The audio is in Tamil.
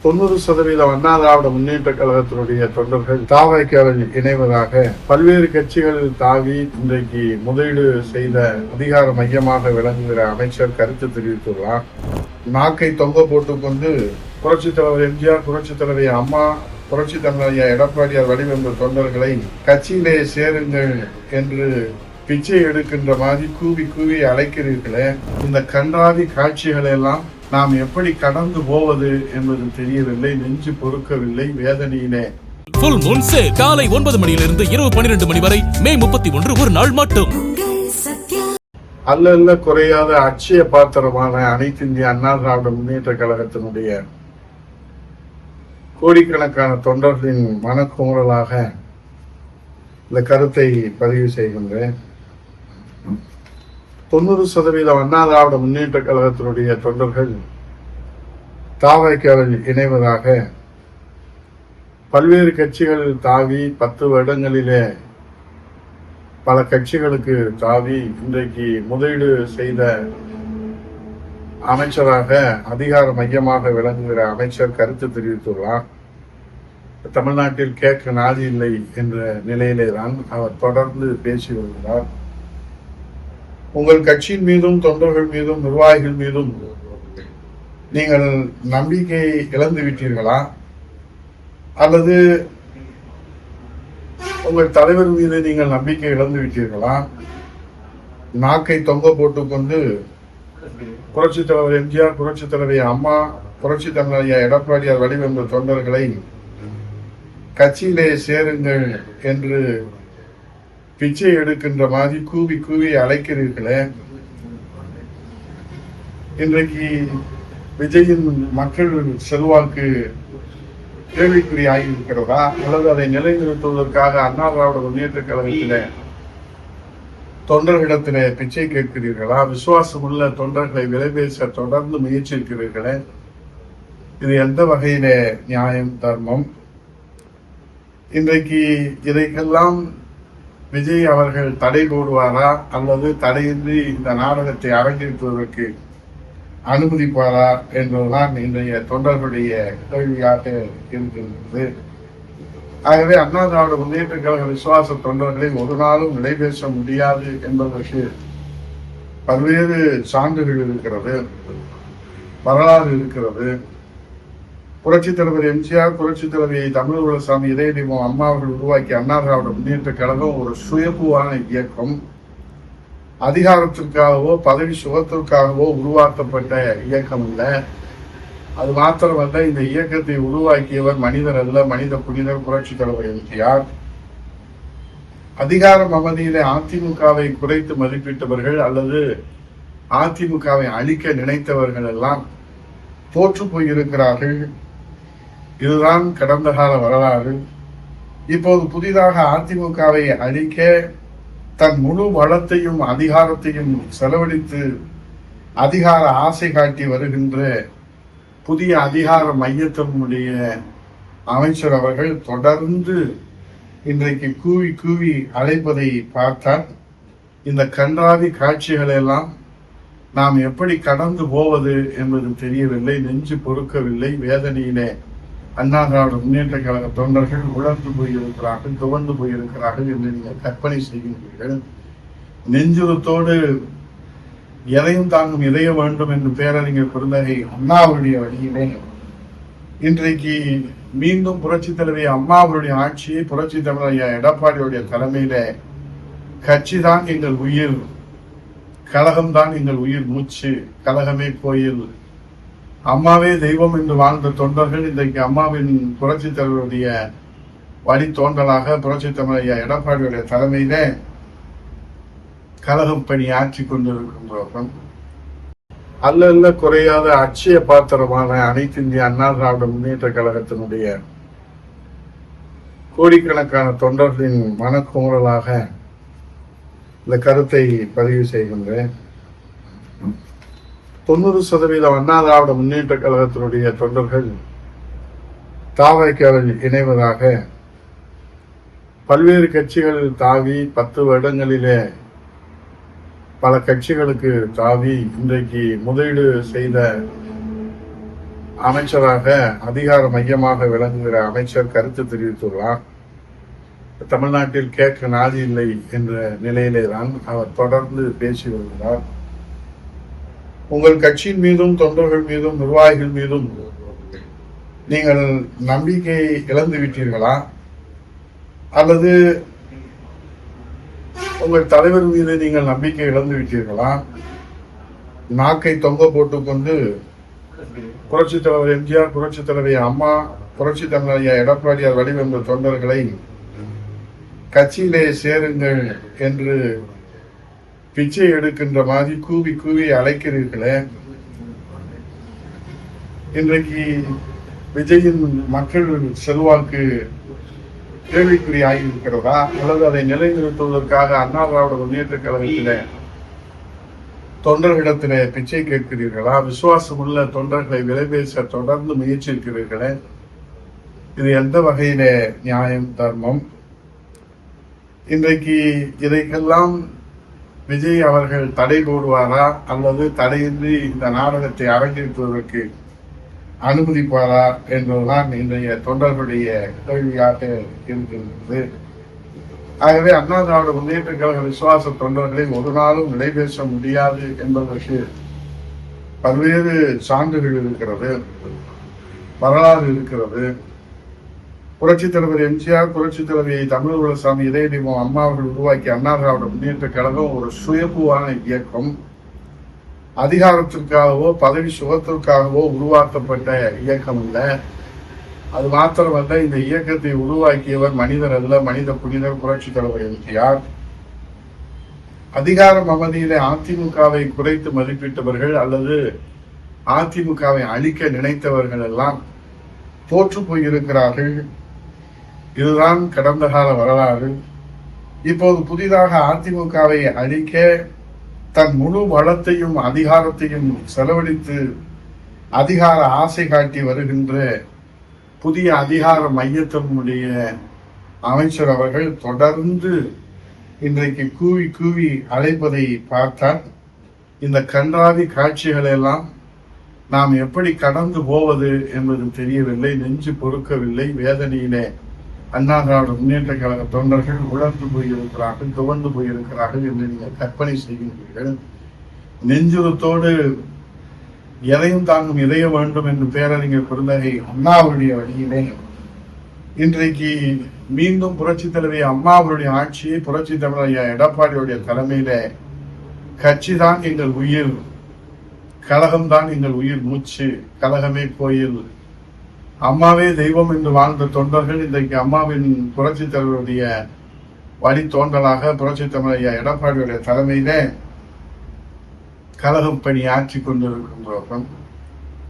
90% அண்ணா திராவிட முன்னேற்ற கழகத்தினுடைய தொண்டர்கள் தாவைக்காவில் இணைவதாக பல்வேறு கட்சிகள் தாவி இன்றைக்கு முதலீடு செய்த அதிகார மையமாக விளங்குகிற அமைச்சர் கருத்து தெரிவித்துள்ளார். நாக்கை தொங்க போட்டுக்கொண்டு புரட்சித் தலைவர் எம்ஜிஆர், புரட்சித் தலைவி அம்மா, புரட்சி தலைவர் எடப்பாடியார் வடிவமைப்பு தொண்டர்களை கட்சியிலே சேருங்கள் என்று பிச்சை எடுக்கின்ற மாதிரி கூவி கூவி அழைக்கிறீர்களே, இந்த கன்றாவி காட்சிகளை எல்லாம் நாம் எப்படி கடந்து போவது என்பது தெரியவில்லை. நெஞ்சு பொறுக்கவில்லை. வேதனையிலே ஃபுல் மூன் சேல் காலை 9 மணியிலிருந்து இரவு 12 மணி வரை மே 31 ஒரு நாள் மட்டும். அல்ல குறையாத அட்சய பாத்திரமான அனைத்து இந்திய அண்ணா திராவிட முன்னேற்ற கழகத்தினுடைய கோடிக்கணக்கான தொண்டர்களின் மனக்குமுறலாக இந்த கருத்தை பதிவு செய்கின்றேன். 90% அண்ணா திராவிட முன்னேற்ற கழகத்தினுடைய தொண்டர்கள் தாவைக்காவில் இணைவதாக பல்வேறு கட்சிகள் தாவி 10 வருடங்களிலே பல கட்சிகளுக்கு தாவி இன்றைக்கு முதலீடு செய்த அமைச்சராக அதிகார மையமாக விளங்குகிற அமைச்சர் கருத்து தெரிவித்துள்ளார். தமிழ்நாட்டில் கேட்க நாதி இல்லை என்ற நிலையிலே தான் அவர் தொடர்ந்து பேசி வருகிறார். உங்கள் கட்சியின் மீதும் தொண்டர்கள் மீதும் நிர்வாகிகள் மீதும் நீங்கள் நம்பிக்கை இழந்து விட்டீர்களா, அல்லது உங்கள் தலைவர் மீது நீங்கள் நம்பிக்கை இழந்து விட்டீர்களா? நாக்கை தொங்க போட்டுக்கொண்டு புரட்சித் தலைவர் எம்ஜிஆர், புரட்சி தலைவி அம்மா, புரட்சி தலைவர் எடப்பாடியார் வடிவமைப்பு தொண்டர்களை கட்சியிலே சேருங்கள் என்று பிச்சை எடுக்கின்ற மாதிரி கூவி கூவி அழைக்கிறீர்களே, இன்றைக்கு விஜயின் மக்கள் செல்வாக்கு கேள்விக்குறி ஆகியிருக்கிறதா, அல்லது அதை நிலைநிறுத்துவதற்காக அண்ணா திராவிட முன்னேற்ற கழகத்திலே தொண்டர்களிடத்திலே பிச்சை கேட்கிறீர்களா? விசுவாசமுள்ள தொண்டர்களை விலை பேச தொடர்ந்து முயற்சிக்கிறீர்களே, இது எந்த வகையிலே நியாயம், தர்மம்? இன்றைக்கு இதைக்கெல்லாம் விஜய் அவர்கள் தடை போடுவாரா, அல்லது தடையின்றி இந்த நாடகத்தை அரங்கேற்றுவதற்கு அனுமதிப்பாரா என்பதுதான் இன்றைய தொண்டர்களுடைய கேள்வியாக இருக்கின்றது. ஆகவே அண்ணா திராவிட முன்னேற்ற கழக விசுவாச தொண்டர்களை ஒரு நாளும் விலை பேச முடியாது என்பதற்கு பல்வேறு சான்றுகள் இருக்கிறது, வரலாறு இருக்கிறது. புரட்சித் தலைவர் எம்ஜிஆர், புரட்சித் தலைவி தமிழ்வளசாமி இதயதீபம் அம்மா அவர்கள் உருவாக்கிய அண்ணா திராவிட முன்னேற்ற கழகம் ஒரு சுயம்புவான இயக்கம். அதிகாரத்திற்காகவோ பதவி சுகத்திற்காகவோ உருவாக்கப்பட்ட இயக்கம் அல்ல. அது மாத்திரமல்ல, இந்த இயக்கத்தை உருவாக்கியவர் மனிதர் அல்ல, மனித புனிதர் புரட்சித் தலைவர் எம்ஜிஆர். அதிகார மமதியிலே அதிமுகவை குறைத்து மதிப்பிட்டவர்கள் அல்லது அதிமுகவை அழிக்க நினைத்தவர்கள் எல்லாம் தோற்று போயிருக்கிறார்கள். இதுதான் கடந்த கால வரலாறு. இப்போது புதிதாக அதிமுகவை அழிக்க தன் முழு வளத்தையும் அதிகாரத்தையும் செலவழித்து அதிகார ஆசை காட்டி வருகின்ற புதிய அதிகார மையத்தினுடைய அமைச்சர் அவர்கள் தொடர்ந்து இன்றைக்கு கூவி கூவி அழைப்பதை பார்த்தால் இந்த கன்றாவி காட்சிகளை எல்லாம் நாம் எப்படி கடந்து போவது என்பது தெரியவில்லை. நெஞ்சு பொறுக்கவில்லை. வேதனையிலே அண்ணா திராவிட முன்னேற்ற கழக தொண்டர்கள் உழந்து போயிருக்கிறார்கள், துவந்து போயிருக்கிறார்கள் என்று நீங்கள் கற்பனை செய்கின்றீர்கள். நெஞ்சுரத்தோடு எதையும் தாங்கும் இதய வேண்டும் என்று பேரறிஞர் பெருந்தகை அண்ணாவுடைய வழியிலே இன்றைக்கு மீண்டும் புரட்சி தலைவி அம்மாவுடைய ஆட்சியை புரட்சி தலைவர் எடப்பாடியுடைய தலைமையில கட்சி தான் எங்கள் உயிர், கழகம்தான் எங்கள் உயிர் மூச்சு, கழகமே கோயில், அம்மாவே தெய்வம் என்று வாழ்ந்த தொண்டர்கள் இன்றைக்கு அம்மாவின் புரட்சி தலைவருடைய வழித்தோன்றலாக புரட்சி தலைவர் எடப்பாடியுடைய தலைமையிலே கழகம் பணி ஆற்றி கொண்டிருக்கின்றோம். அல்ல குறையாத அட்சய பாத்திரமான அனைத்து இந்திய அண்ணா திராவிட முன்னேற்ற கழகத்தினுடைய கோடிக்கணக்கான தொண்டர்களின் மனக்குமுறலாக இந்த கருத்தை பதிவு செய்கின்றேன். 90% அண்ணா திராவிட முன்னேற்ற கழகத்தினுடைய தொண்டர்கள் தாவைக்காவில் இணைவதாக பல்வேறு கட்சிகள் தாவி 10 வருடங்களிலே பல கட்சிகளுக்கு தாவி இன்றைக்கு முதலீடு செய்த அமைச்சராக அதிகார மையமாக விளங்குகிற அமைச்சர் கருத்து தெரிவித்துள்ளார். தமிழ்நாட்டில் கேட்க நாதி இல்லை என்ற நிலையிலே தான் அவர் தொடர்ந்து பேசி வருகிறார். உங்கள் கட்சியின் மீதும் தொண்டர்கள் மீதும் நிர்வாகிகள் மீதும் நீங்கள் நம்பிக்கை இழந்து விட்டீர்களா, அல்லது உங்கள் தலைவர் மீது நீங்கள் நம்பிக்கை இழந்து விட்டீர்களா? நாக்கை தொங்க போட்டுக்கொண்டு புரட்சித் தலைவர் எம்ஜிஆர், புரட்சித் தலைவர் அம்மா, புரட்சித் தலைவர் எடப்பாடியார் வழிவந்த தொண்டர்களை கட்சியிலே சேருங்கள் என்று பிச்சை எடுக்கின்ற மாதிரி கூவி கூவி அழைக்கிறீர்களே. இன்றைக்கு விஜயின் மக்கள் செல்வாக்கு கேள்விக்குறி ஆகியிருக்கிறதா, அல்லது அதை நிலைநிறுத்துவதற்காக அண்ணா திராவிட முன்னேற்ற கழகத்திலே தொண்டர்களிடத்திலே பிச்சை கேட்கிறீர்களா? விசுவாசம் உள்ள தொண்டர்களை விலை பேச தொடர்ந்து முயற்சிக்கிறீர்களே. இது எந்த வகையிலே நியாயம், தர்மம்? இன்றைக்கு இதைக்கெல்லாம் விஜய் அவர்கள் தடை போடுவாரா, அல்லது தடையின்றி இந்த நாடகத்தை அரங்கேற்றுவதற்கு அனுமதிப்பாரா என்பதுதான் இன்றைய தொண்டர்களுடைய கேள்வியாக இருக்கின்றது. ஆகவே அண்ணா திராவிட முன்னேற்ற கழக விசுவாச தொண்டர்களை ஒரு நாளும் நிலை பேச முடியாது என்பதற்கு பல்வேறு சான்றுகள் இருக்கிறது, வரலாறு இருக்கிறது. புரட்சித் தலைவர் எம்ஜிஆர், புரட்சித் தலைவர் தமிழ்குலசாமி இதயதீபம் அம்மா அவர்கள் உருவாக்கிய அண்ணா திராவிட முன்னேற்ற கழகம் ஒரு சுயம்புவான இயக்கம். அதிகாரத்திற்காகவோ பதவி சுகத்திற்காகவோ உருவாக்கப்பட்ட இயக்கம் இல்லை. அது மாத்திரமல்ல, இந்த இயக்கத்தை உருவாக்கியவர் மனிதர் அல்ல, மனித புனிதர் புரட்சித் தலைவர் எம்ஜிஆர். அதிகார மமதியிலே அதிமுகவை குறைத்து மதிப்பிட்டவர்கள் அல்லது அதிமுகவை அழிக்க நினைத்தவர்கள் எல்லாம் தோற்று போயிருக்கிறார்கள். இதுதான் கடந்த கால வரலாறு. இப்போது புதிதாக அதிமுகவை அழிக்க தன் முழு வளத்தையும் அதிகாரத்தையும் செலவழித்து அதிகார ஆசை காட்டி வருகின்ற புதிய அதிகார மையத்தினுடைய அமைச்சர் அவர்கள் தொடர்ந்து இன்றைக்கு கூவி கூவி அழைப்பதை பார்த்தால் இந்த கன்றாவி காட்சிகளை எல்லாம் நாம் எப்படி கடந்து போவது என்பது தெரியவில்லை. நெஞ்சு பொறுக்கவில்லை. வேதனையிலே அண்ணா திராவிட முன்னேற்ற கழக தொண்டர்கள் உழந்து போயிருக்கிறார்கள், துவண்டு போயிருக்கிறார்கள் என்று நீங்கள் கற்பனை செய்கின்றீர்கள். நெஞ்சுரத்தோடு எதையும் தாங்கும் இதய வேண்டும் என்று பேரறிஞர் பெருந்தகை அண்ணாவுடைய வழியிலே இன்றைக்கு மீண்டும் புரட்சி தலைவி அம்மாவுடைய ஆட்சியை புரட்சி தலைவர் எடப்பாடியுடைய தலைமையில கட்சி தான் எங்கள் உயிர், கழகம்தான் எங்கள் உயிர் மூச்சு, கழகமே கோயில், அம்மாவே தெய்வம் என்று வாழ்ந்த தொண்டர்கள் இன்றைக்கு அம்மாவின் புரட்சி தலைவருடைய வழித்தோன்றலாக புரட்சி தலைவர் எடப்பாடியுடைய தலைமையிலே கழகம் பணி ஆற்றி கொண்டிருக்கின்றோம்.